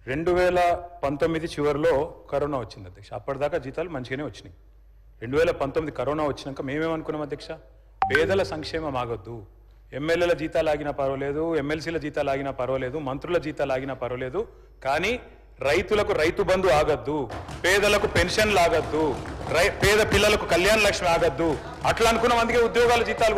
2019 చివరిలో కరోనా వచ్చింది అధ్యక్ష. అప్పటిదాకా జీతాలు మంచిగానే వచ్చినాయి. 2019 కరోనా వచ్చినాక మేమేమనుకున్నాం అధ్యక్ష, పేదల సంక్షేమం ఆగొద్దు, ఎమ్మెల్యేల జీతాలు ఆగినా పర్వాలేదు, ఎమ్మెల్సీల జీతాలు ఆగినా పర్వాలేదు, మంత్రుల జీతాలు ఆగినా పర్వాలేదు, కానీ రైతులకు రైతు బంధు ఆగద్దు, పేదలకు పెన్షన్లు ఆగద్దు, పేద పిల్లలకు కళ్యాణ లక్ష్మి ఆగద్దు అట్లా అనుకున్నాం. అందుకే ఉద్యోగుల జీతాలు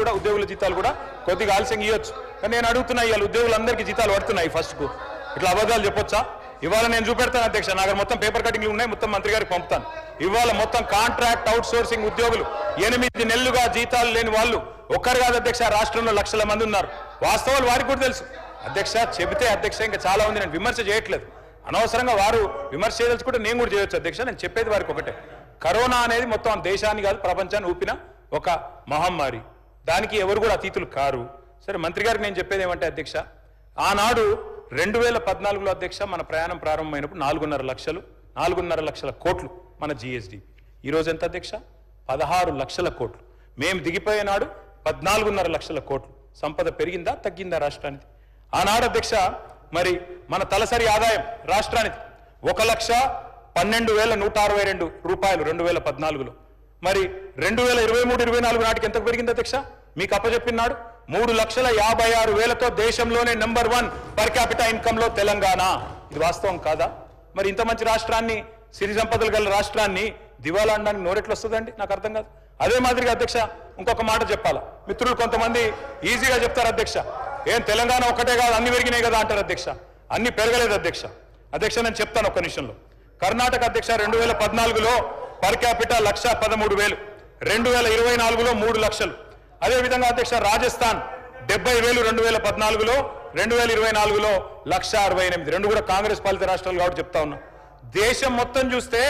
కూడా కొద్దిగా ఆలస్యంగా ఇవ్వచ్చు. కానీ నేను అడుగుతున్నా, ఇవాళ ఉద్యోగులందరికీ జీతాలు పడుతున్నాయి ఫస్ట్కు. ఇట్లా అబద్ధాలు చెప్పొచ్చా? ఇవాళ నేను చూపెడతాను అధ్యక్ష, నాకు మొత్తం పేపర్ కటింగ్లు ఉన్నాయి, మొత్తం మంత్రి గారికి పంపుతాను. ఇవాళ మొత్తం కాంట్రాక్ట్ అవుట్ సోర్సింగ్ ఉద్యోగులు 8 నెలలుగా జీతాలు లేని వాళ్ళు ఒక్కరు కాదు అధ్యక్ష, రాష్ట్రంలో లక్షల మంది ఉన్నారు. వాస్తవాలు వారికి కూడా తెలుసు అధ్యక్ష. చెబితే అధ్యక్ష ఇంకా చాలా ఉంది, నేను విమర్శ చేయట్లేదు, అనవసరంగా వారు విమర్శ చేయదలుచుకుంటే నేను కూడా చేయొచ్చు అధ్యక్ష. నేను చెప్పేది వారికి ఒకటే, కరోనా అనేది మొత్తం దేశాన్ని కాదు ప్రపంచాన్ని ఊపిన ఒక మహమ్మారి, దానికి ఎవరు కూడా అతీతులు కారు. సరే, మంత్రి గారికి నేను చెప్పేది ఏమంటే అధ్యక్ష, ఆనాడు 2014లో అధ్యక్ష మన ప్రయాణం ప్రారంభమైనప్పుడు 4.5 లక్షల కోట్లు మన జిఎస్డి. ఈరోజు ఎంత అధ్యక్ష? 16 లక్షల కోట్లు. మేము దిగిపోయే నాడు 14.5 లక్షల కోట్లు. సంపద పెరిగిందా తగ్గిందా రాష్ట్రానికి? ఆనాడు అధ్యక్ష మరి మన తలసరి ఆదాయం రాష్ట్రానికి 1,12,162 రూపాయలు 2014లో. మరి 2023-24 నాటికి ఎంతకు పెరిగింది అధ్యక్ష? మీకు అప్పచెప్పినాడు 3,56,000తో దేశంలోనే నెంబర్ 1 పర్ క్యాపిటల్ ఇన్కమ్ లో తెలంగాణ. ఇది వాస్తవం కాదా? మరి ఇంత మంచి రాష్ట్రాన్ని, సిరి సంపదలు గల రాష్ట్రాన్ని దివాలా అనడానికి నోరెట్లు వస్తుందండి? నాకు అర్థం కాదు. అదే మాదిరిగా అధ్యక్ష ఇంకొక మాట చెప్పాలా, మిత్రులు కొంతమంది ఈజీగా చెప్తారు అధ్యక్ష, ఏం తెలంగాణ ఒక్కటే కాదు అన్ని పెరిగినాయి కదా అంటారు అధ్యక్ష. అన్ని పెరగలేదు అధ్యక్ష. అధ్యక్ష నేను చెప్తాను ఒక్క నిమిషంలో. కర్ణాటక అధ్యక్ష 2014లో పర్ క్యాపిటల్ 1,13,000, 2024లో 3 లక్షలు. అదేవిధంగా అధ్యక్ష రాజస్థాన్ 70,000 2014లో, 2024లో 1,68,000. రెండు కూడా కాంగ్రెస్ పాలిత రాష్ట్రాలు కాబట్టి చెప్తా ఉన్నా. దేశం మొత్తం చూస్తే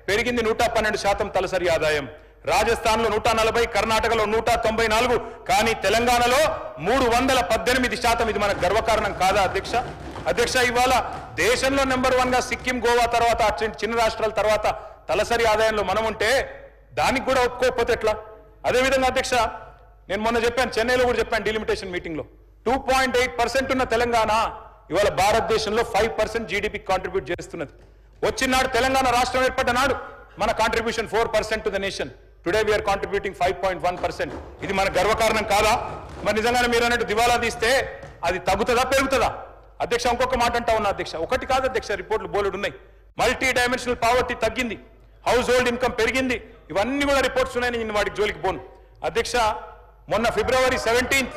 పెరిగింది 112% తలసరి ఆదాయం. రాజస్థాన్లో 140, కర్ణాటకలో 194, కానీ తెలంగాణలో 318%. ఇది మన గర్వకారణం కాదా అధ్యక్ష? అధ్యక్ష ఇవాళ దేశంలో నెంబర్ 1గా సిక్కిం, గోవా తర్వాత చిన్న రాష్ట్రాల తర్వాత తలసరి ఆదాయంలో మనం ఉంటే దానికి కూడా ఒప్పుకోకపోతే ఎట్లా? అదేవిధంగా అధ్యక్ష నేను మొన్న చెప్పాను, చెన్నైలో కూడా చెప్పాను డిలిమిటేషన్ మీటింగ్లో, 2.8% ఉన్న తెలంగాణ ఇవాళ భారతదేశంలో 5% జీడీపీకి కాంట్రిబ్యూట్ చేస్తున్నది. వచ్చినాడు తెలంగాణ రాష్ట్రం ఏర్పడ్డ నాడు మన contribution 4% to the nation. Today we are contributing 5.1%. ఇది మన గర్వకారణం కాదా? మరి నిజంగానే మీరు అన్నట్టు దివాలా తీస్తే అది తగ్గుతుందా పెరుగుతుందా? అధ్యక్ష ఇంకొక మాట అంటా ఉన్నా అధ్యక్ష, ఒకటి కాదు అధ్యక్ష, రిపోర్ట్లు బోలెడు ఉన్నాయి. మల్టీ డైమెన్షనల్ పావర్టీ తగ్గింది, హౌస్ హోల్డ్ ఇన్కమ్ పెరిగింది, ఇవన్నీ కూడా రిపోర్ట్స్ ఉన్నాయి. నేను వాటికి జోలికి పోను అధ్యక్ష. మొన్న February 17,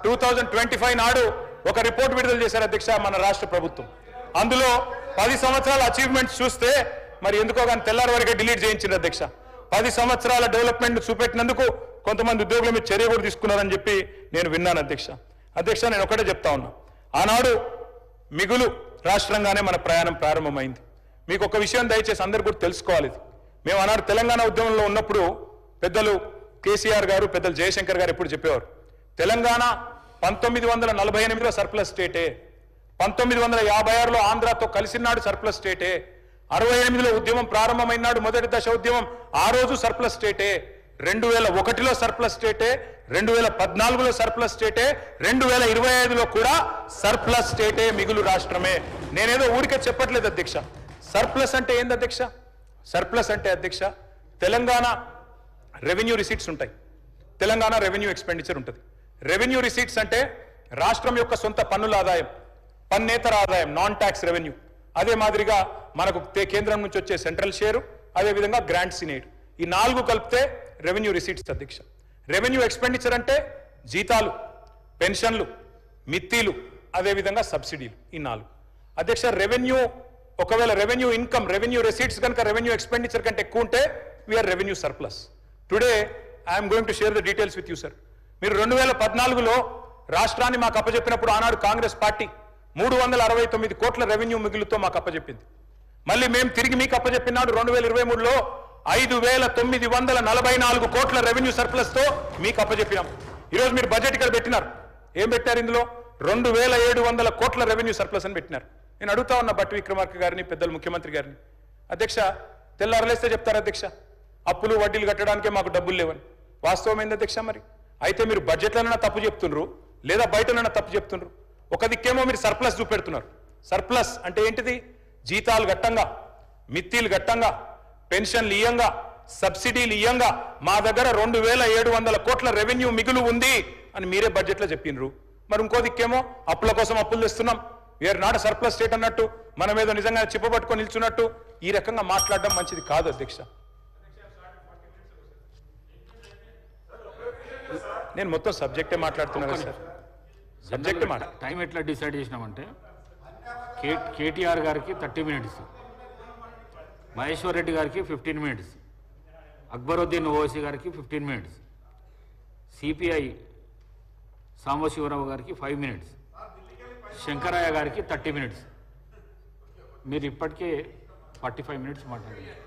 2025 నాడు ఒక రిపోర్ట్ విడుదల చేశారు అధ్యక్ష మన రాష్ట్ర ప్రభుత్వం. అందులో 10 సంవత్సరాల అచీవ్మెంట్స్ చూస్తే మరి ఎందుకో కానీ తెల్లారి వరకే డిలీట్ చేయించారు అధ్యక్ష. 10 సంవత్సరాల డెవలప్మెంట్ చూపెట్టినందుకు కొంతమంది ఉద్యోగుల మీద చర్య కూడా తీసుకున్నారని చెప్పి నేను విన్నాను అధ్యక్ష. అధ్యక్ష నేను ఒకటే చెప్తా ఉన్నా, ఆనాడు మిగులు రాష్ట్రంగానే మన ప్రయాణం ప్రారంభమైంది. మీకు ఒక విషయం దయచేసి అందరు కూడా తెలుసుకోవాలి. మేము ఆనాడు తెలంగాణ ఉద్యమంలో ఉన్నప్పుడు పెద్దలు కేసీఆర్ గారు, పెద్దలు జయశంకర్ గారు ఎప్పుడు చెప్పేవారు, తెలంగాణ 1948లో సర్ప్లస్ స్టేటే, 1956లో ఆంధ్రాతో కలిసినాడు సర్ప్లస్ స్టేటే, 68లో ఉద్యమం ప్రారంభమైనాడు మొదటి దశ ఉద్యమం, ఆ రోజు సర్ప్లస్ స్టేటే, 2001లో సర్ప్లస్ స్టేటే, 2014లో సర్ప్లస్ స్టేటే, 2025లో కూడా సర్ప్లస్ స్టేటే, మిగులు రాష్ట్రమే. నేనేదో ఊరికే చెప్పట్లేదు అధ్యక్ష. సర్ప్లస్ అంటే ఏంది అధ్యక్ష? సర్ప్లస్ అంటే అధ్యక్ష తెలంగాణ రెవెన్యూ రిసీట్స్ ఉంటాయి, తెలంగాణ రెవెన్యూ ఎక్స్పెండిచర్ ఉంటుంది. రెవెన్యూ రిసీట్స్ అంటే రాష్ట్రం యొక్క సొంత పన్నుల ఆదాయం, పన్నేతర ఆదాయం, నాన్ ట్యాక్స్ రెవెన్యూ. అదే మాదిరిగా మనకు కేంద్రం నుంచి వచ్చే సెంట్రల్ షేరు, అదేవిధంగా గ్రాంట్స్ ఇనేడ్, ఈ 4 కలిపితే రెవెన్యూ రిసీట్స్ అధ్యక్ష. రెవెన్యూ ఎక్స్పెండిచర్ అంటే జీతాలు, పెన్షన్లు, మిత్తీలు, అదేవిధంగా సబ్సిడీలు, ఈ 4 అధ్యక్ష. రెవెన్యూ ఒకవేళ రెవెన్యూ ఇన్కమ్, రెవెన్యూ రిసీట్స్ కనుక రెవెన్యూ ఎక్స్పెండిచర్ కంటే ఎక్కువ ఉంటే we are revenue surplus. Today I'm going to share the details with you sir. మీరు 2014లో రాష్ట్రాన్ని మాకు అప్పచెప్పినప్పుడు ఆనాడు కాంగ్రెస్ పార్టీ 369 కోట్ల రెవెన్యూ మిగులుతో మాకు అప్పచెప్పింది. మళ్ళీ మేము తిరిగి మీకు అప్పచెప్పినాడు 2023లో 5,944 కోట్ల రెవెన్యూ సర్ప్లస్ తో మీకు అప్పచెప్పినాం. ఈరోజు మీరు బడ్జెట్ ఇక్కడ పెట్టినారు, ఏం పెట్టారు? ఇందులో 2,700 కోట్ల రెవెన్యూ సర్ప్లస్ అని పెట్టినారు. నేను అడుగుతా ఉన్న బట్టి విక్రమార్క గారిని, పెద్దలు ముఖ్యమంత్రి గారిని, అధ్యక్ష తెల్లారలేస్తే చెప్తారు అధ్యక్ష అప్పులు వడ్డీలు కట్టడానికే మాకు డబ్బులు లేవని. వాస్తవమైంది అధ్యక్ష. మరి అయితే మీరు బడ్జెట్లైనా తప్పు చెప్తున్నారు లేదా బయటనైనా తప్పు చెప్తున్నారు. ఒక దిక్కేమో మీరు సర్ప్లస్ చూపెడుతున్నారు. సర్ప్లస్ అంటే ఏంటిది? జీతాలు గట్టంగా, మిత్తిలు గట్టంగా, పెన్షన్లు ఇయ్యంగా, సబ్సిడీలు ఇయ్యంగా మా దగ్గర 2700 కోట్ల రెవెన్యూ మిగులు ఉంది అని మీరే బడ్జెట్లో చెప్పినరు. మరి ఇంకో దిక్కేమో అప్పుల కోసం అప్పులు తెస్తున్నాం, వీఆర్ నాట్ సర్ప్లస్ స్టేట్ అన్నట్టు, మనం ఏదో నిజంగా చెప్పబట్టుకొని నిల్చున్నట్టు ఈ రకంగా మాట్లాడడం మంచిది కాదు అధ్యక్ష. నేను మొత్తం సబ్జెక్టే మాట్లాడుతున్నా సార్, సబ్జెక్టే టైం ఎట్లా డిసైడ్ చేసినామంటే కేటీఆర్ గారికి 30 మినిట్స్, మహేశ్వర్ రెడ్డి గారికి 15 మినిట్స్, అక్బరుద్దీన్ ఓవైసీ గారికి 15 మినిట్స్, సిపిఐ సాంబశివరావు గారికి 5 మినిట్స్, శంకరయ్య గారికి 30 మినిట్స్. మీరు ఇప్పటికే 45 మినిట్స్ మాట్లాడారు.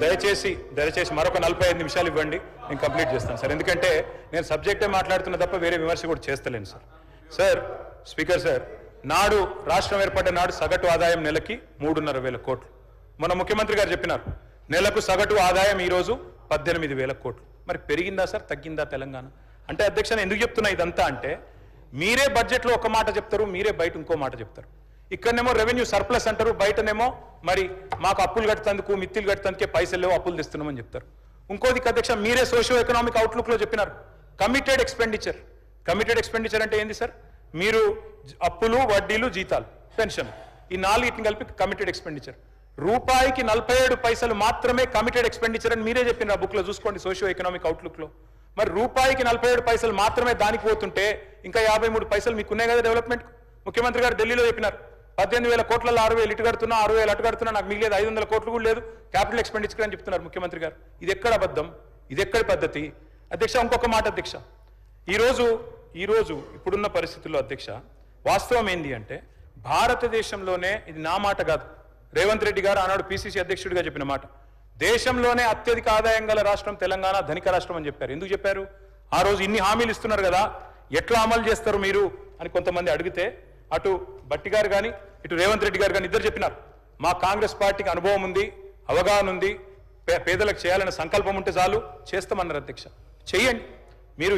దయచేసి మరొక 45 నిమిషాలు ఇవ్వండి, నేను కంప్లీట్ చేస్తాను సార్. ఎందుకంటే నేను సబ్జెక్టే మాట్లాడుతున్న తప్ప వేరే విమర్శ కూడా చేస్తలేను సార్. సార్ స్పీకర్ సార్, నాడు రాష్ట్రం ఏర్పడ్డ నాడు సగటు ఆదాయం నెలకి 3,500 కోట్లు. మన ముఖ్యమంత్రి గారు చెప్పినారు నెలకు సగటు ఆదాయం ఈరోజు 18,000 కోట్లు. మరి పెరిగిందా సార్, తగ్గిందా తెలంగాణ? అంటే అధ్యక్ష నేను ఎందుకు చెప్తున్నా ఇదంతా అంటే, మీరే బడ్జెట్లో ఒక మాట చెప్తారు, మీరే బయట ఇంకో మాట చెప్తారు. ఇక్కడనేమో రెవెన్యూ సర్ప్లస్ అంటారు, బయటనేమో మరి మాకు అప్పులు కట్టేందుకు మిత్తిలు కట్టేందుకే పైసలు లేవు, అప్పులు తెస్తున్నామని చెప్తారు. ఇంకోదికి అధ్యక్ష మీరే సోషియో ఎకనామిక్ అవుట్లుక్లో చెప్పినారు కమిటెడ్ ఎక్స్పెండిచర్. కమిటెడ్ ఎక్స్పెండిచర్ అంటే ఏంది సార్? మీరు అప్పులు, వడ్డీలు, జీతాలు, పెన్షన్, ఈ 4 కలిపి కమిటెడ్ ఎక్స్పెండిచర్. రూపాయికి 47 పైసలు మాత్రమే కమిటెడ్ ఎక్స్పెండిచర్ అని మీరే చెప్పినారు, ఆ బుక్లో చూసుకోండి సోషియో ఎకనామిక్ అవుట్లుక్లో. మరి రూపాయికి 47 పైసలు మాత్రమే దానికి పోతుంటే ఇంకా 53 పైసలు మీకున్నాయి కదా డెవలప్మెంట్. ముఖ్యమంత్రి గారు ఢిల్లీలో చెప్పినారు 18,000 కోట్లలో 6,000 ఇటు కడుతున్నా, 6,000 అటు కడుతున్నా, నాకు మిగిలేదు 500 కోట్లు కూడా లేదు క్యాపిటల్ ఎక్స్పెండిచర్ అని చెప్తున్నారు ముఖ్యమంత్రి గారు. ఇది ఎక్కడ అబద్ధం, ఇది ఎక్కడి పద్ధతి అధ్యక్ష? ఇంకొక మాట అధ్యక్ష, ఈరోజు ఇప్పుడున్న పరిస్థితుల్లో అధ్యక్ష వాస్తవం ఏంది అంటే, భారతదేశంలోనే, ఇది నా మాట కాదు, రేవంత్ రెడ్డి గారు ఆనాడు పిసిసి అధ్యక్షుడిగా చెప్పిన మాట, దేశంలోనే అత్యధిక ఆదాయం గల రాష్ట్రం తెలంగాణ, ధనిక రాష్ట్రం అని చెప్పారు. ఎందుకు చెప్పారు? ఆ రోజు ఇన్ని హామీలు ఇస్తున్నారు కదా, ఎట్లా అమలు చేస్తారు మీరు అని కొంతమంది అడిగితే, అటు బట్టి గారు కానీ ఇటు రేవంత్ రెడ్డి గారు కానీ ఇద్దరు చెప్పినారు, మా కాంగ్రెస్ పార్టీకి అనుభవం ఉంది, అవగాహన ఉంది, పేదలకు చేయాలనే సంకల్పం ఉంటే చాలు చేస్తామన్నారు అధ్యక్ష. చెయ్యండి మీరు,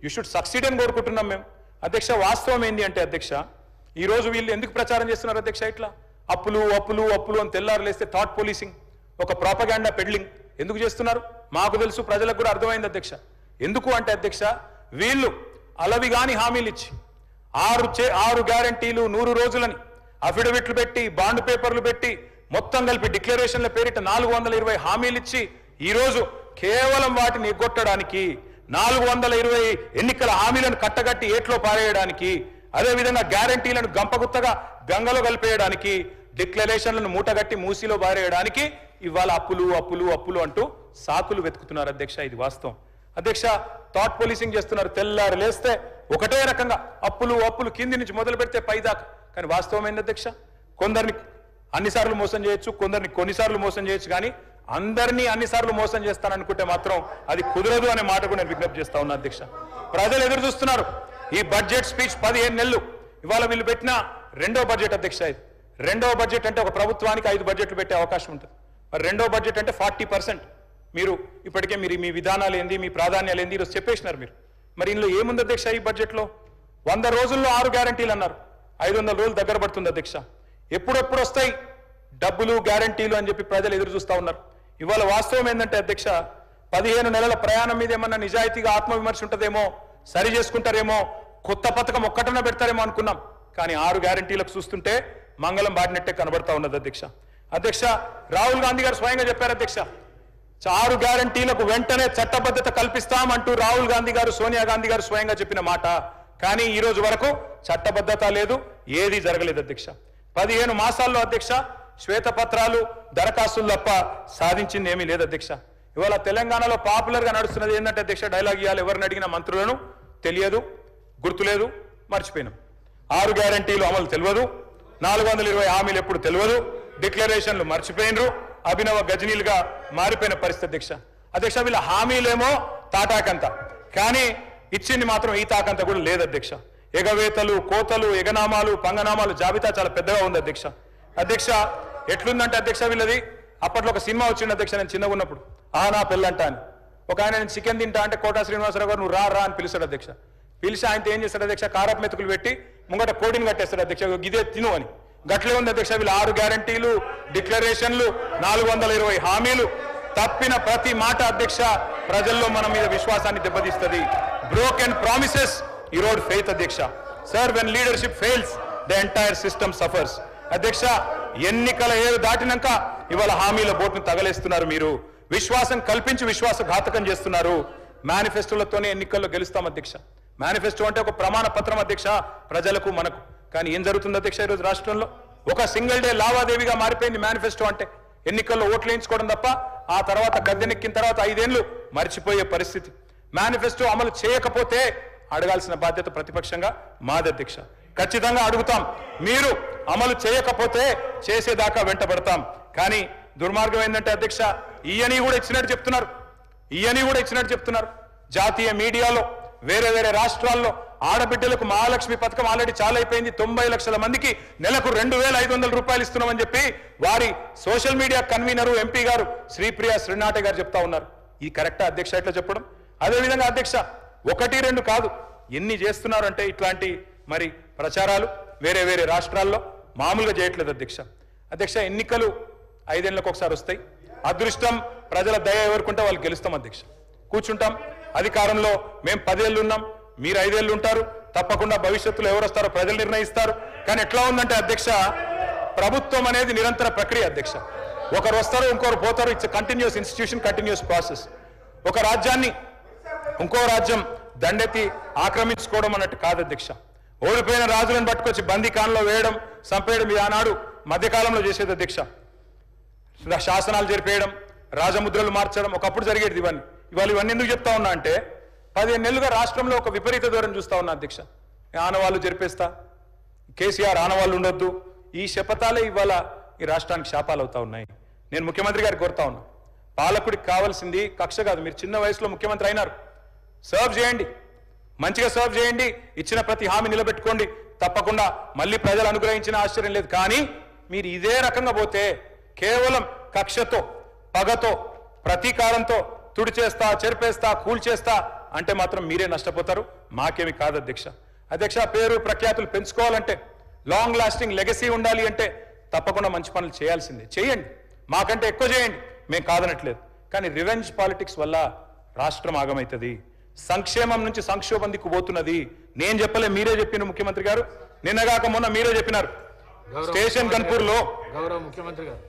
యూ షుడ్ సక్సీడ్ అని కోరుకుంటున్నాం మేము అధ్యక్ష. వాస్తవం ఏంటి అంటే అధ్యక్ష, ఈరోజు వీళ్ళు ఎందుకు ప్రచారం చేస్తున్నారు అధ్యక్ష? ఇట్లా అప్పులు అప్పులు అప్పులు అని తెల్లారు లేస్తే థాట్ పోలీసింగ్, ఒక ప్రాపగాండా పెడ్లింగ్ ఎందుకు చేస్తున్నారు? మాకు తెలుసు, ప్రజలకు కూడా అర్థమైంది అధ్యక్ష. ఎందుకు అంటే అధ్యక్ష, వీళ్ళు అలవిగాని హామీలు ఇచ్చి 6 గ్యారంటీలు 100 రోజులని అఫిడవిట్లు పెట్టి, బాండ్ పేపర్లు పెట్టి, మొత్తం కలిపి డిక్లరేషన్ల పేరిట 420 హామీలు ఇచ్చి ఈరోజు కేవలం వాటిని ఎగ్గొట్టడానికి, 420 ఎన్నికల హామీలను కట్టగట్టి ఏట్లో పారేయడానికి, అదేవిధంగా గ్యారంటీలను గంపగుత్తగా గంగలో కలిపేయడానికి, డిక్లరేషన్లను మూటగట్టి మూసిలో పారేయడానికి ఇవాళ అప్పులు అప్పులు అప్పులు అంటూ సాకులు వెతుకుతున్నారు అధ్యక్ష. ఇది వాస్తవం అధ్యక్ష. థాట్ పోలీసింగ్ చేస్తున్నారు, తెల్లారు లేస్తే ఒకటే రకంగా అప్పులు అప్పులు, కింది నుంచి మొదలు పెడితే పైదాకా. కానీ వాస్తవం ఏంటి అధ్యక్ష? కొందరిని అన్నిసార్లు మోసం చేయొచ్చు, కొందరిని కొన్నిసార్లు మోసం చేయొచ్చు, కానీ అందరినీ అన్నిసార్లు మోసం చేస్తాననుకుంటే మాత్రం అది కుదరదు అనే మాట కూడా నేను విజ్ఞప్తి చేస్తా ఉన్నా అధ్యక్ష. ప్రజలు ఎదురు చూస్తున్నారు. ఈ బడ్జెట్ స్పీచ్ 15 నెలలు, ఇవాళ వీళ్ళు పెట్టిన 2వ బడ్జెట్ అధ్యక్ష. ఇది 2వ బడ్జెట్ అంటే ఒక ప్రభుత్వానికి 5 బడ్జెట్లు పెట్టే అవకాశం ఉంటుంది. మరి 2వ బడ్జెట్ అంటే 40%. మీరు ఇప్పటికే మీ విధానాలు ఏంది, మీ ప్రాధాన్యాలు ఏంది ఈరోజు చెప్పేసినారు మీరు. మరి ఇందులో ఏముంది అధ్యక్ష? ఈ బడ్జెట్లో 100 రోజుల్లో 6 గ్యారంటీలు అన్నారు, 500 రోజులు దగ్గర పడుతుంది అధ్యక్ష. ఎప్పుడెప్పుడు వస్తాయి డబ్బులు, గ్యారంటీలు అని చెప్పి ప్రజలు ఎదురు చూస్తూ ఉన్నారు. ఇవాళ వాస్తవం ఏంటంటే అధ్యక్ష, 15 నెలల ప్రయాణం మీద ఏమన్నా నిజాయితీగా ఆత్మవిమర్శ ఉంటుందేమో, సరి చేసుకుంటారేమో, కొత్త పథకం ఒక్కటన్నా పెడతారేమో అనుకున్నాం. కానీ 6 గ్యారంటీలకు చూస్తుంటే మంగళం బాడినట్టే కనబడతా ఉన్నది అధ్యక్ష. అధ్యక్ష రాహుల్ గాంధీ గారు స్వయంగా చెప్పారు అధ్యక్ష, 6 గ్యారంటీలకు వెంటనే చట్టబద్ధత కల్పిస్తామంటూ రాహుల్ గాంధీ గారు, సోనియా గాంధీ గారు స్వయంగా చెప్పిన మాట. కానీ ఈ రోజు వరకు చట్టబద్ధత లేదు, ఏది జరగలేదు అధ్యక్ష. 15 మాసాల్లో అధ్యక్ష శ్వేతపత్రాలు, దరఖాస్తులు తప్ప సాధించింది ఏమీ లేదు అధ్యక్ష. ఇవాళ తెలంగాణలో పాపులర్ గా నడుస్తున్నది ఏంటంటే అధ్యక్ష, డైలాగ్ ఇవ్వాలి, ఎవరిని అడిగిన మంత్రులను తెలియదు, గుర్తులేదు, మర్చిపోయినాం. 6 గ్యారంటీలు అమలు తెలియదు, 420 హామీలు ఎప్పుడు తెలియదు, డిక్లరేషన్లు మర్చిపోయినరు, అభినవ గజనీలుగా మారిపోయిన పరిస్థితి అధ్యక్ష. వీళ్ళ హామీలేమో తాటాకంత, కానీ ఇచ్చింది మాత్రం ఈ తాకంత కూడా లేదు అధ్యక్ష. ఎగవేతలు, కోతలు, ఎగనామాలు, పంగనామాలు జాబితా చాలా పెద్దగా ఉంది అధ్యక్ష. అధ్యక్ష ఎట్లుందంటే అధ్యక్ష వీళ్ళది, అప్పట్లో ఒక సినిమా వచ్చింది అధ్యక్ష, నేను చిన్నగా ఉన్నప్పుడు, ఆహా నా పెళ్ళంట అని. ఒక ఆయన నేను చికెన్ తింటా అంటే కోటా శ్రీనివాసరావు గారు నువ్వు రా రా అని పిలుస్తాడు అధ్యక్ష. పిలిచి ఆయనతో ఏం చేస్తాడు అధ్యక్ష, కారపు మెతుకులు పెట్టి ముంగట కోడిని కట్టేస్తాడు అధ్యక్ష, ఇదే తిను అని. గట్లే ఉంది అధ్యక్ష, వీళ్ళు 6 గ్యారంటీలు, డిక్లరేషన్లు, 420 హామీలు, తప్పిన ప్రతి మాట అధ్యక్ష ప్రజల్లో మన మీద విశ్వాసాన్ని దెబ్బతీస్తుంది. బ్రోకెన్ ప్రామిసెస్ ఈరోడ్ ఫెయిత్ అధ్యక్ష. Sir, when leadership fails the entire system suffers. అధ్యక్ష, ఎన్నికల ఏరు దాటినాక ఇవాళ హామీల బోట్ను తగలేస్తున్నారు మీరు, విశ్వాసం కల్పించి విశ్వాసఘాతకం చేస్తున్నారు. మేనిఫెస్టోలతోనే ఎన్నికల్లో గెలుస్తాం అధ్యక్ష. మేనిఫెస్టో అంటే ఒక ప్రమాణ పత్రం అధ్యక్ష ప్రజలకు మనకు. కానీ ఏం జరుగుతుంది అధ్యక్ష ఈరోజు రాష్ట్రంలో? ఒక సింగిల్ డే లావాదేవీగా మారిపోయింది మేనిఫెస్టో అంటే. ఎన్నికల్లో ఓట్లు వేయించుకోవడం తప్ప ఆ తర్వాత గద్దెనెక్కిన తర్వాత 5 ఏళ్లు మర్చిపోయే పరిస్థితి. మేనిఫెస్టో అమలు చేయకపోతే అడగాల్సిన బాధ్యత ప్రతిపక్షంగా మాది అధ్యక్ష. ఖచ్చితంగా అడుగుతాం. మీరు అమలు చేయకపోతే చేసేదాకా వెంటబడతాం. కానీ దుర్మార్గం ఏంటంటే అధ్యక్ష, ఈయని కూడా ఇచ్చినట్టు చెప్తున్నారు. జాతీయ మీడియాలో వేరే వేరే రాష్ట్రాల్లో ఆడబిడ్డలకు మహాలక్ష్మి పథకం ఆల్రెడీ చాలా అయిపోయింది, 90 లక్షల మందికి నెలకు 2,500 రూపాయలు ఇస్తున్నామని చెప్పి వారి సోషల్ మీడియా కన్వీనరు ఎంపీ గారు శ్రీప్రియ శ్రీనాటే గారు చెప్తా ఉన్నారు. ఈ కరెక్టా అధ్యక్ష ఇట్లా చెప్పడం? అదేవిధంగా అధ్యక్ష, 1-2 కాదు, ఎన్ని చేస్తున్నారంటే ఇట్లాంటి మరి ప్రచారాలు వేరే వేరే రాష్ట్రాల్లో మామూలుగా చేయట్లేదు అధ్యక్ష. ఎన్నికలు 5 ఏళ్లకు ఒకసారి వస్తాయి. అదృష్టం ప్రజల దయ ఎవరుకుంటే వాళ్ళు గెలుస్తాం అధ్యక్ష. కూర్చుంటాం, అధికారంలో మేము 10 ఏళ్ళు ఉన్నాం, మీరు 5 ఏళ్ళు ఉంటారు. తప్పకుండా భవిష్యత్తులో ఎవరు వస్తారో ప్రజలు నిర్ణయిస్తారు. కానీ ఎట్లా ఉందంటే అధ్యక్ష, ప్రభుత్వం అనేది నిరంతర ప్రక్రియ అధ్యక్ష. ఒకరు వస్తారు, ఇంకొకరు పోతారు. It's continuous institution, continuous process. ఒక రాజ్యాన్ని ఇంకో రాజ్యం దండెత్తి ఆక్రమించుకోవడం అన్నట్టు కాదు అధ్యక్ష. ఓడిపోయిన రాజులను పట్టుకొచ్చి బందీఖాన్లో వేయడం, చంపేయడం ఇది ఆనాడు మధ్యకాలంలో చేసేది అధ్యక్ష. శాసనాలు జరిపేయడం, రాజముద్రలు మార్చడం ఒకప్పుడు జరిగేది. ఇవాళ ఇవన్నీ ఎందుకు చెప్తా ఉన్నా అంటే 15 నెలలుగా రాష్ట్రంలో ఒక విపరీత ధోరణి చూస్తా ఉన్నా అధ్యక్ష. ఆనవాళ్ళు జరిపేస్తా, కేసీఆర్ ఆనవాళ్ళు ఉండొద్దు, ఈ శపథాలే ఇవాళ ఈ రాష్ట్రానికి శాపాలు అవుతా ఉన్నాయి. నేను ముఖ్యమంత్రి గారికి కోరుతా ఉన్నా, పాలకుడికి కావాల్సింది కక్ష కాదు. మీరు చిన్న వయసులో ముఖ్యమంత్రి అయినారు, సర్వ్ చేయండి, మంచిగా సర్వ్ చేయండి, ఇచ్చిన ప్రతి హామీ నిలబెట్టుకోండి. తప్పకుండా మళ్ళీ ప్రజలు అనుగ్రహించిన ఆశ్చర్యం లేదు. కానీ మీరు ఇదే రకంగా పోతే కేవలం కక్షతో, పగతో, ప్రతీకారంతో తుడిచేస్తా, చెరిపేస్తా, కూల్చేస్తా అంటే మాత్రం మీరే నష్టపోతారు, మాకేమి కాదు అధ్యక్ష. పేరు ప్రఖ్యాతులు పెంచుకోవాలంటే, లాంగ్ లాస్టింగ్ లెగసీ ఉండాలి అంటే తప్పకుండా మంచి పనులు చేయాల్సిందే. చేయండి, మాకంటే ఎక్కువ చేయండి, మేము కాదనట్లేదు. కానీ రివెంజ్ పాలిటిక్స్ వల్ల రాష్ట్రం ఆగమవుతుంది, సంక్షేమం నుంచి సంక్షోభం దిక్కు పోతున్నది. నేను చెప్పలే, మీరే చెప్పిన ముఖ్యమంత్రి గారు. నిన్నగాక మొన్న మీరే చెప్పినారు స్టేషన్ గన్పూర్లో. గౌరవ ముఖ్యమంత్రి గారు,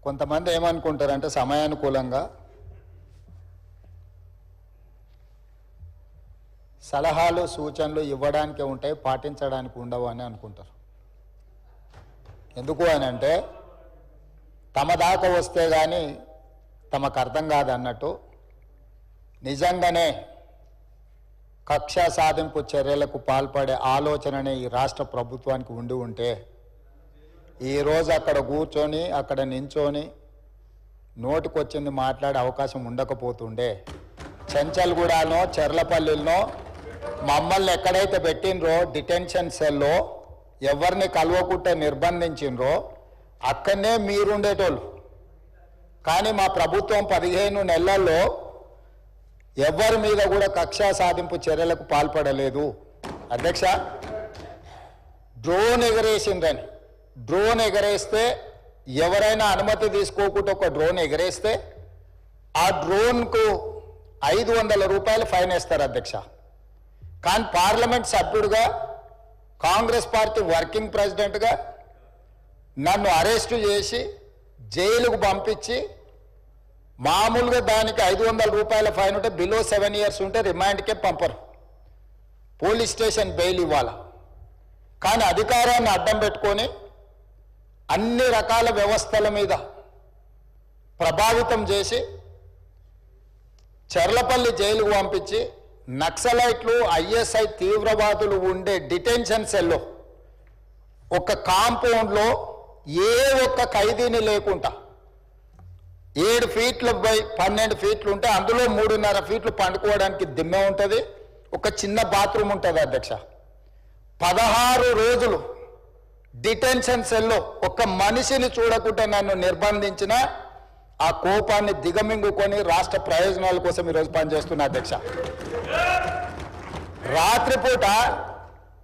కొంతమంది ఏమనుకుంటారంటే సమయానుకూలంగా సలహాలు సూచనలు ఇవ్వడానికే ఉంటాయి, పాటించడానికి ఉండవు అని అనుకుంటారు. ఎందుకు అని అంటే తమ దాకా వస్తే కానీ తమకు అర్థం కాదన్నట్టు నిజంగానే కక్ష సాధింపు చర్యలకు పాల్పడే ఆలోచననే ఈ రాష్ట్ర ప్రభుత్వానికి ఉండి ఉంటే ఈరోజు అక్కడ కూర్చొని అక్కడ నించొని నోటికొచ్చింది మాట్లాడే అవకాశం ఉండకపోతుండే. చెంచల్గూడనో చెర్లపల్లిలో మమ్మల్ని ఎక్కడైతే పెట్టినరో డిటెన్షన్ సెల్లో ఎవరిని కలవకుంటే నిర్బంధించినరో అక్కడనే మీరుండేటోళ్ళు. కానీ మా ప్రభుత్వం 15 నెలల్లో ఎవరి మీద కూడా కక్షా సాధింపు చర్యలకు పాల్పడలేదు అధ్యక్ష. డ్రోన్ ఎగరేసిందని, డ్రోన్ ఎగరేస్తే ఎవరైనా అనుమతి తీసుకోకుండా ఒక డ్రోన్ ఎగరేస్తే ఆ డ్రోన్కు 500 రూపాయలు ఫైన్ వేస్తారు అధ్యక్ష. కానీ పార్లమెంట్ సభ్యుడిగా, కాంగ్రెస్ పార్టీ వర్కింగ్ ప్రెసిడెంట్గా నన్ను అరెస్టు చేసి జైలుకు పంపించి మామూలుగా దానికి 500 రూపాయల ఫైన్ ఉంటే బిలో 7 ఇయర్స్ ఉంటే రిమాండ్కే పంపరు, పోలీస్ స్టేషన్ బెయిల్ ఇవ్వాలి. కానీ అధికారాన్ని అడ్డం పెట్టుకొని అన్ని రకాల వ్యవస్థల మీద ప్రభావితం చేసి చెర్లపల్లి జైలుకు పంపించి నక్సలైట్లు, ఐఎస్ఐ తీవ్రవాదులు ఉండే డిటెన్షన్ సెల్లో ఒక కాంపౌండ్లో ఏ ఒక్క ఖైదీని లేకుండా 7 ఫీట్లు బై 12 ఫీట్లు ఉంటే అందులో 3.5 ఫీట్లు పండుకోవడానికి దిమ్మె ఉంటుంది, ఒక చిన్న బాత్రూమ్ ఉంటుంది అధ్యక్ష. 16 రోజులు డిటెన్షన్ సెల్లో ఒక్క మనిషిని చూడకుండా నన్ను నిర్బంధించిన ఆ కోపాన్ని దిగమింగుకొని రాష్ట్ర ప్రయోజనాల కోసం ఈరోజు పనిచేస్తున్నా అధ్యక్ష. రాత్రిపూట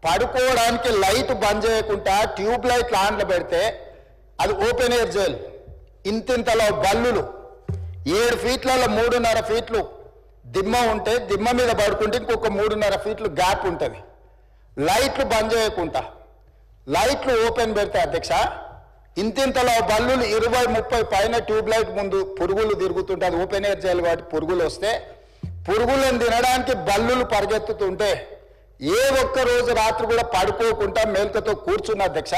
పడుకోవడానికి లైట్ బంద్ చేయకుండా ట్యూబ్ లైట్లు ఆన్లో పెడితే అది ఓపెన్ ఎయిర్ జైలు. ఇంతింతలో బల్లులు 7 ఫీట్లలో 3.5 ఫీట్లు దిమ్మ ఉంటే దిమ్మ మీద పడుకుంటే ఇంకొక 3.5 ఫీట్లు గ్యాప్ ఉంటుంది. లైట్లు బంద్ చేయకుండా లైట్లు ఓపెన్ పెడితే అధ్యక్ష ఇంతింతలో బల్లులు 20-30 పైన ట్యూబ్ లైట్ ముందు పురుగులు తిరుగుతుంటే అది ఓపెన్ ఎయిర్ జైలు కాబట్టి పురుగులు వస్తే పురుగులను తినడానికి బల్లులు పరిగెత్తుతుంటే ఏ ఒక్క రోజు రాత్రి కూడా పడుకోకుండా మేల్కతో కూర్చున్న అధ్యక్ష.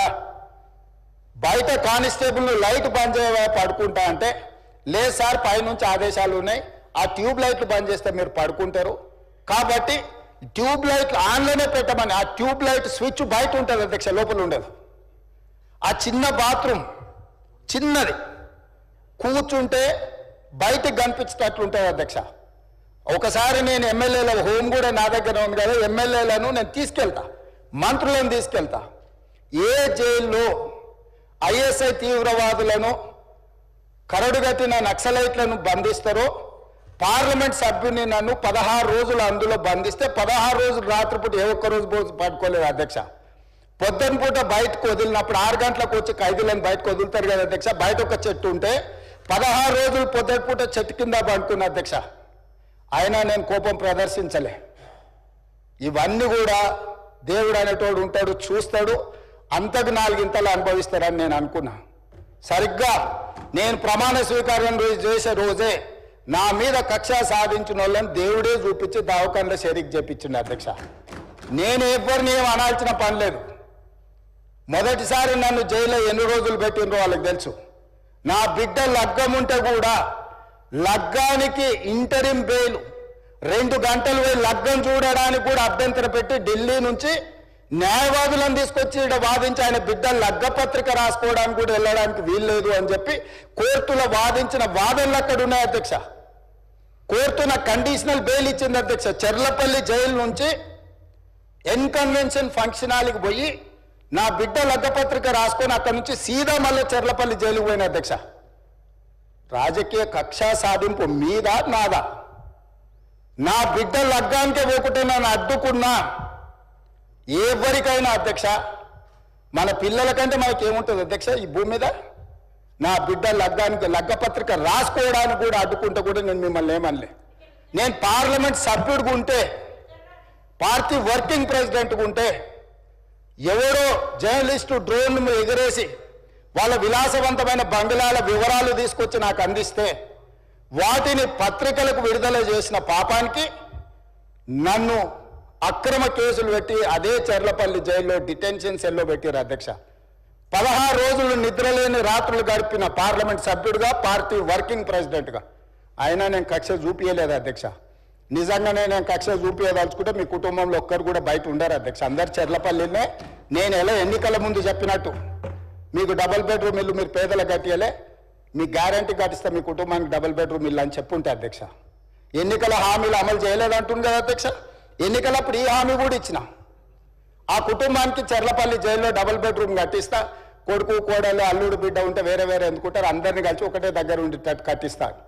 బయట కానిస్టేబుల్ లైట్ బంద్ చేయవా పడుకుంటా అంటే లేదు సార్ పైనుంచి ఆదేశాలు ఉన్నాయి, ఆ ట్యూబ్ లైట్లు బంద్ చేస్తే మీరు పడుకుంటారు కాబట్టి ట్యూబ్ లైట్లు ఆన్లోనే పెట్టమని. ఆ ట్యూబ్ లైట్ స్విచ్ బయట ఉంటుంది అధ్యక్ష, లోపల ఉండదు. ఆ చిన్న బాత్రూమ్ చిన్నది కూర్చుంటే బయటకు కనిపించేటట్లు ఉంటుంది అధ్యక్ష. ఒకసారి నేను ఎమ్మెల్యేల హోమ్ కూడా నా దగ్గర ఉంది కదా, ఎమ్మెల్యేలను నేను తీసుకెళ్తా, మంత్రులను తీసుకెళ్తా. ఏ జైల్లో ఐఎస్ఐ తీవ్రవాదులను కరడుగట్టిన నక్సలైట్లను బంధిస్తారో పార్లమెంట్ సభ్యుని నన్ను 16 రోజులు అందులో బంధిస్తే 16 రోజులు రాత్రిపూట ఏ ఒక్క రోజు పడుకోలేదు అధ్యక్ష. పొద్దున పూట బయటకు వదిలినప్పుడు 6 గంటలకు వచ్చి ఖైదీలను బయటకు వదులుతారు కదా అధ్యక్ష. బయట ఒక చెట్టు ఉంటే 16 రోజులు పొద్దున పూట చెట్టు కింద పడుకున్న అధ్యక్ష. అయినా నేను కోపం ప్రదర్శించలే. ఇవన్నీ కూడా దేవుడు అనేటోడు ఉంటాడు, చూస్తాడు, అంతకు 4 ఇంతలు అనుభవిస్తారని నేను అనుకున్నా. సరిగ్గా నేను ప్రమాణ స్వీకారం చేసే రోజే నా మీద కక్ష సాధించిన వాళ్ళని దేవుడే చూపించి దావకాండ షరీక్ చేపించిండు అధ్యక్ష. నేను ఎవరిని ఏం అనాల్సిన పని లేదు. మొదటిసారి నన్ను జైల్లో ఎన్ని రోజులు పెట్టినరో వాళ్ళకి తెలుసు. నా బిడ్డ లగ్గం ఉంటే కూడా లగ్గానికి ఇంటరిం బెయిల్ 2 గంటలు పోయి లగ్గం చూడడానికి కూడా అభ్యంతరం పెట్టి ఢిల్లీ నుంచి న్యాయవాదులను తీసుకొచ్చి ఇక్కడ వాదించి ఆయన బిడ్డ లగ్గపత్రిక రాసుకోవడానికి కూడా వెళ్ళడానికి వీల్లేదు అని చెప్పి కోర్టులో వాదించిన వాదనలు అక్కడ ఉన్నాయి అధ్యక్ష. కోర్టు నాకు కండిషనల్ బెయిల్ ఇచ్చింది అధ్యక్ష. చెర్లపల్లి జైలు నుంచి ఎన్కన్వెన్షన్ ఫంక్షన్ హాల్కి పోయి నా బిడ్డ లగ్గపత్రిక రాసుకొని అక్కడ నుంచి సీదా మళ్ళీ చెర్లపల్లి జైలుకు పోయిన అధ్యక్ష. రాజకీయ కక్ష సాధింపు మీద నాదా? నా బిడ్డ లగ్గానికే పోకుంటే నన్ను అడ్డుకున్నా ఎవరికైనా అధ్యక్ష, మన పిల్లల కంటే మనకేముంటుంది అధ్యక్ష ఈ భూమి మీద? నా బిడ్డ లగ్గానికి లగ్గపత్రిక రాసుకోవడానికి కూడా అడ్డుకుంటే కూడా నేను మిమ్మల్ని ఏమనలే. నేను పార్లమెంట్ సభ్యుడిగా ఉంటే, పార్టీ వర్కింగ్ ప్రెసిడెంట్గా ఉంటే ఎవరో జర్నలిస్టు డ్రోన్ ఎగరేసి వాళ్ళ విలాసవంతమైన బంగ్లాల వివరాలు తీసుకొచ్చి నాకు అందిస్తే వాటిని పత్రికలకు విడుదల చేసిన పాపానికి నన్ను అక్రమ కేసులు పెట్టి అదే చెర్లపల్లి జైల్లో డిటెన్షన్ సెల్లో పెట్టారు అధ్యక్ష. 16 రోజులు నిద్రలేని రాత్రులు గడిపిన పార్లమెంట్ సభ్యుడిగా, పార్టీ వర్కింగ్ ప్రెసిడెంట్గా అయినా నేను కక్ష చూపించలేదు అధ్యక్ష. నిజంగానే నేను కక్ష చూపించదలుచుకుంటే మీ కుటుంబంలో ఒక్కరు కూడా బయట ఉండరు అధ్యక్ష. అందరు చెర్లపల్లినే. నేను ఎలా ఎన్నికల ముందు చెప్పినట్టు మీకు డబుల్ బెడ్రూమ్ ఇల్లు మీరు పేదలకు కట్టియలే, మీ గ్యారంటీ కట్టిస్తే మీ కుటుంబానికి డబుల్ బెడ్రూమ్ ఇల్లు అని చెప్పుంటే అధ్యక్ష. ఎన్నికల హామీలు అమలు చేయలేదంటుంది కదా అధ్యక్ష. ఎన్నికలప్పుడు ఈ హామీ కూడా ఇచ్చిన. ఆ కుటుంబానికి చెర్లపల్లి జైల్లో డబుల్ బెడ్రూమ్ కట్టిస్తా, కొడుకు కోడలు అల్లుడు బిడ్డ ఉంటే వేరే వేరే ఎందుకుంటారు, అందరినీ కలిసి ఒకటే దగ్గర ఉండేటట్టు కట్టిస్తాను.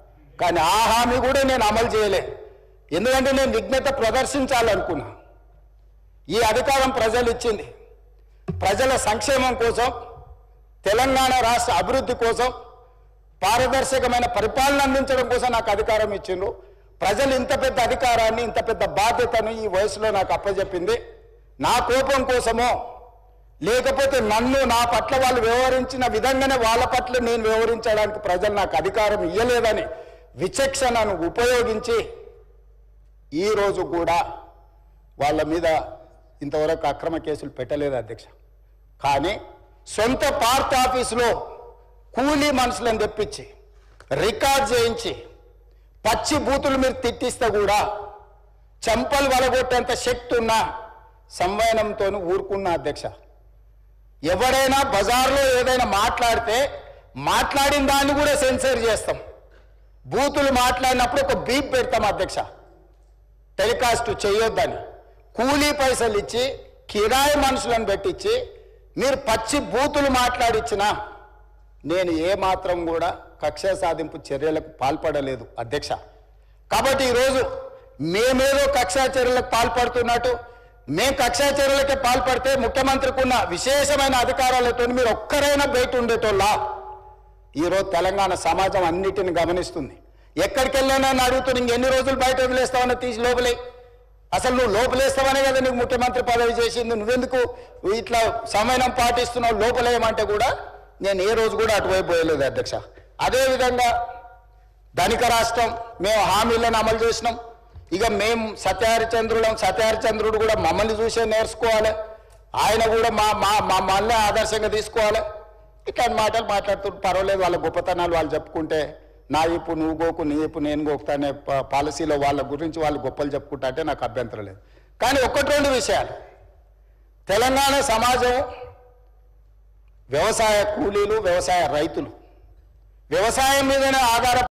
కానీ ఆ హామీ కూడా నేను అమలు చేయలే. ఎందుకంటే నేను విఘ్నత ప్రదర్శించాలనుకున్నా. ఈ అధికారం ప్రజలు ఇచ్చింది ప్రజల సంక్షేమం కోసం, తెలంగాణ రాష్ట్ర అభివృద్ధి కోసం, పారదర్శకమైన పరిపాలన అందించడం కోసం నాకు అధికారం ఇచ్చిండ్రు. ప్రజలు ఇంత పెద్ద అధికారాన్ని, ఇంత పెద్ద బాధ్యతను ఈ వయసులో నాకు అప్పచెప్పింది నా కోపం కోసమో, లేకపోతే నన్ను నా పట్ల వాళ్ళు వ్యవహరించిన విధంగానే వాళ్ళ పట్ల నేను వ్యవహరించడానికి ప్రజలు నాకు అధికారం ఇవ్వలేదని విచక్షణను ఉపయోగించి ఈరోజు కూడా వాళ్ళ మీద ఇంతవరకు అక్రమ కేసులు పెట్టలేదు అధ్యక్ష. కానీ సొంత పార్టీ ఆఫీసులో కూలీ మనుషులను తెప్పించి రికార్డ్ చేయించి పచ్చి బూతులు మీరు తిట్టిస్తే కూడా చంపలు వలగొట్టేంత శక్తి ఉన్న సంవయనంతో ఊరుకున్న అధ్యక్ష. ఎవరైనా బజార్లో ఏదైనా మాట్లాడితే మాట్లాడిన దాన్ని కూడా సెన్సర్ చేస్తాం. బూతులు మాట్లాడినప్పుడు ఒక బీప్ పెడతాం అధ్యక్ష, టెలికాస్ట్ చేయొద్దని. కూలీ పైసలు ఇచ్చి కిరాయి మనుషులను పెట్టించి మీరు పచ్చి బూతులు మాట్లాడిచ్చినా నేను ఏమాత్రం కూడా కక్ష సాధింపు చర్యలకు పాల్పడలేదు అధ్యక్ష. కాబట్టి ఈరోజు మేమేదో కక్షా చర్యలకు పాల్పడుతున్నట్టు, మేము కక్షా చర్యలకే పాల్పడితే ముఖ్యమంత్రికి ఉన్న విశేషమైన అధికారాలతో మీరు ఒక్కరైనా బయట ఉండేటోళ్ళ? ఈరోజు తెలంగాణ సమాజం అన్నిటిని గమనిస్తుంది. ఎక్కడికి వెళ్ళినా అడుగుతూ ఇంకెన్ని రోజులు బయట వదిలేస్తావని తీసి లోపలే. అసలు నువ్వు లోపలేస్తావనే కదా నీకు ముఖ్యమంత్రి పదవి చేసింది, నువ్వెందుకు ఇట్లా సమయం పాటిస్తున్నావు లోపలేయమంటే కూడా నేను ఏ రోజు కూడా అటువైపు పోయలేదు అధ్యక్ష. అదేవిధంగా ధనిక రాష్ట్రం, మేము హామీలను అమలు చేసినాం. ఇక మేము సత్యహరిచంద్రుడు కూడా మమ్మల్ని చూసే నేర్చుకోవాలి, ఆయన కూడా మమ్మల్ని ఆదర్శంగా తీసుకోవాలి. ఇట్లాంటి మాటలు మాట్లాడుతుంటే పర్వాలేదు, వాళ్ళ గొప్పతనాలు వాళ్ళు చెప్పుకుంటే, నా ఇప్పు నువ్వు గోకు నీ ఇప్పు నేను గోకుతా అనే పాలసీలో వాళ్ళ గురించి వాళ్ళు గొప్పలు చెప్పుకుంటా అంటే నాకు అభ్యంతరం లేదు. కానీ ఒకటి రెండు విషయాలు, తెలంగాణ సమాజం వ్యవసాయ కూలీలు, వ్యవసాయ రైతులు వ్యవసాయం మీదనే ఆధార